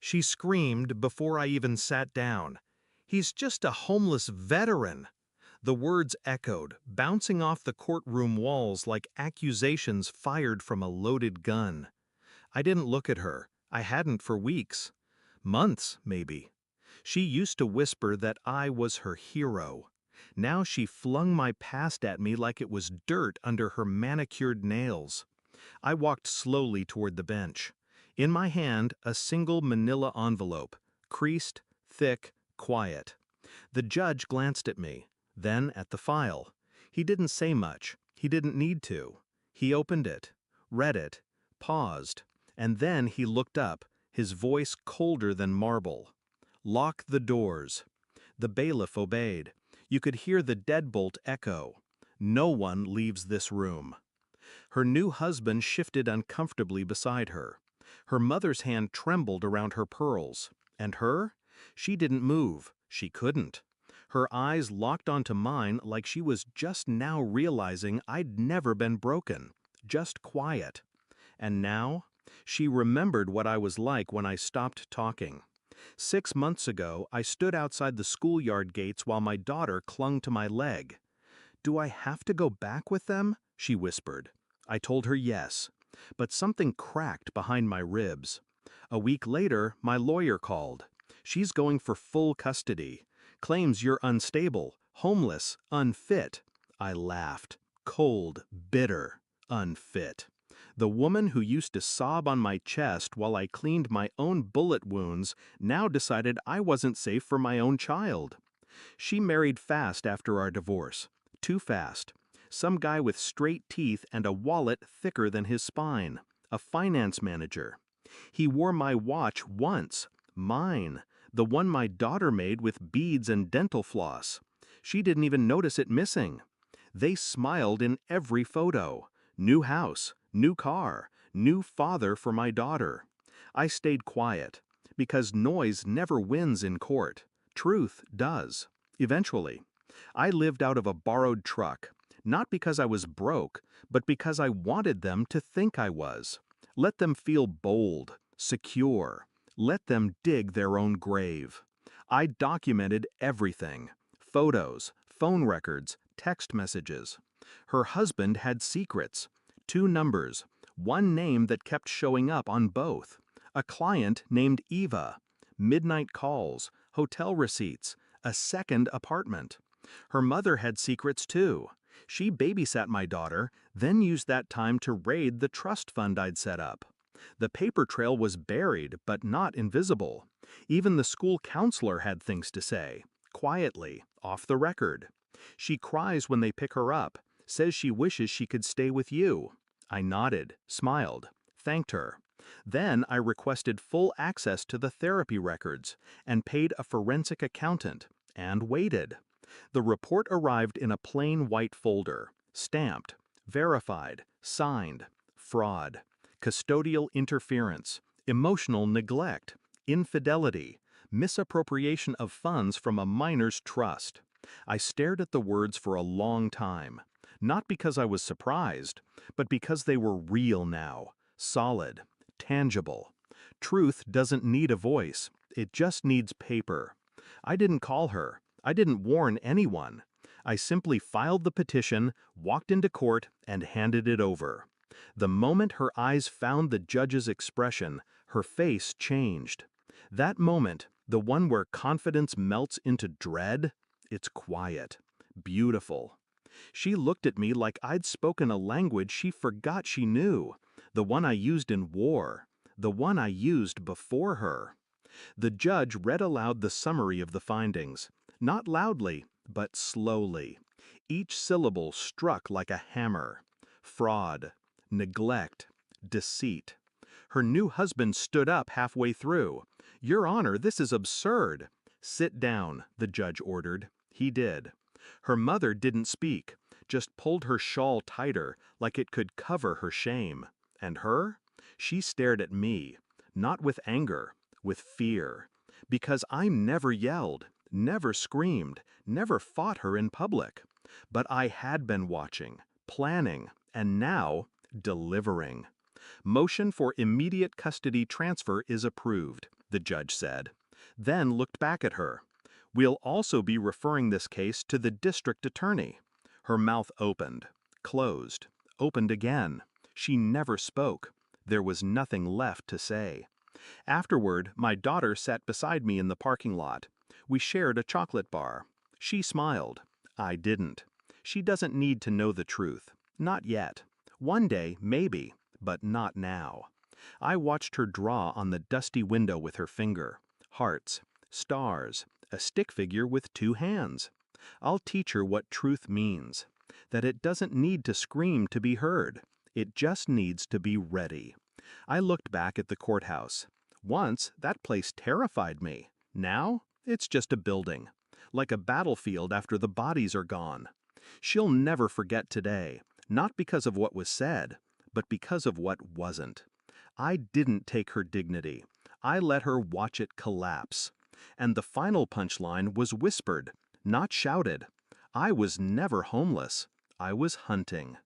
She screamed before I even sat down. "He's just a homeless veteran." The words echoed, bouncing off the courtroom walls like accusations fired from a loaded gun. I didn't look at her. I hadn't for weeks. Months, maybe. She used to whisper that I was her hero. Now she flung my past at me like it was dirt under her manicured nails. I walked slowly toward the bench. In my hand, a single manila envelope, creased, thick, quiet. The judge glanced at me, then at the file. He didn't say much. He didn't need to. He opened it, read it, paused, and then he looked up, his voice colder than marble. "Lock the doors." The bailiff obeyed. You could hear the deadbolt echo. "No one leaves this room." Her new husband shifted uncomfortably beside her. Her mother's hand trembled around her pearls. And her? She didn't move. She couldn't. Her eyes locked onto mine like she was just now realizing I'd never been broken. Just quiet. And now? She remembered what I was like when I stopped talking. 6 months ago, I stood outside the schoolyard gates while my daughter clung to my leg. "Do I have to go back with them?" she whispered. I told her yes, but something cracked behind my ribs. A week later, my lawyer called. "She's going for full custody. Claims you're unstable, homeless, unfit." I laughed. Cold, bitter, unfit. The woman who used to sob on my chest while I cleaned my own bullet wounds now decided I wasn't safe for my own child. She married fast after our divorce. Too fast. Some guy with straight teeth and a wallet thicker than his spine. A finance manager. He wore my watch once. Mine. The one my daughter made with beads and dental floss. She didn't even notice it missing. They smiled in every photo. New house, new car, new father for my daughter. I stayed quiet, because noise never wins in court. Truth does. Eventually. I lived out of a borrowed truck, not because I was broke, but because I wanted them to think I was. Let them feel bold, secure. Let them dig their own grave. I documented everything. Photos, phone records, text messages. Her husband had secrets. 2 numbers, one name that kept showing up on both. A client named Eva. Midnight calls, hotel receipts, a second apartment. Her mother had secrets too. She babysat my daughter, then used that time to raid the trust fund I'd set up. The paper trail was buried, but not invisible. Even the school counselor had things to say, quietly, off the record. She cries when they pick her up, says she wishes she could stay with you. I nodded, smiled, thanked her. Then I requested full access to the therapy records and paid a forensic accountant, and waited. The report arrived in a plain white folder, stamped, verified, signed, fraud, custodial interference, emotional neglect, infidelity, misappropriation of funds from a minor's trust. I stared at the words for a long time, not because I was surprised, but because they were real now, solid, tangible. Truth doesn't need a voice, it just needs paper. I didn't call her. I didn't warn anyone. I simply filed the petition, walked into court, and handed it over. The moment her eyes found the judge's expression, her face changed. That moment, the one where confidence melts into dread, it's quiet, beautiful. She looked at me like I'd spoken a language she forgot she knew, the one I used in war, the one I used before her. The judge read aloud the summary of the findings. Not loudly, but slowly. Each syllable struck like a hammer. Fraud, neglect, deceit. Her new husband stood up halfway through. "Your Honor, this is absurd." "Sit down," the judge ordered. He did. Her mother didn't speak, just pulled her shawl tighter like it could cover her shame. And her? She stared at me, not with anger, with fear. Because I never yelled, never screamed, never fought her in public. But I had been watching, planning, and now delivering. Motion for immediate custody transfer is approved. the judge said, then looked back at her. We'll also be referring this case to the district attorney. Her mouth opened, closed, opened again. She never spoke. There was nothing left to say. Afterward, my daughter sat beside me in the parking lot. We shared a chocolate bar. She smiled. I didn't. She doesn't need to know the truth. Not yet. One day, maybe, but not now. I watched her draw on the dusty window with her finger. Hearts, stars, a stick figure with 2 hands. I'll teach her what truth means. That it doesn't need to scream to be heard. It just needs to be ready. I looked back at the courthouse. Once, that place terrified me. Now, it's just a building. Like a battlefield after the bodies are gone. She'll never forget today, not because of what was said, but because of what wasn't. I didn't take her dignity. I let her watch it collapse. And the final punchline was whispered, not shouted. I was never homeless. I was hunting.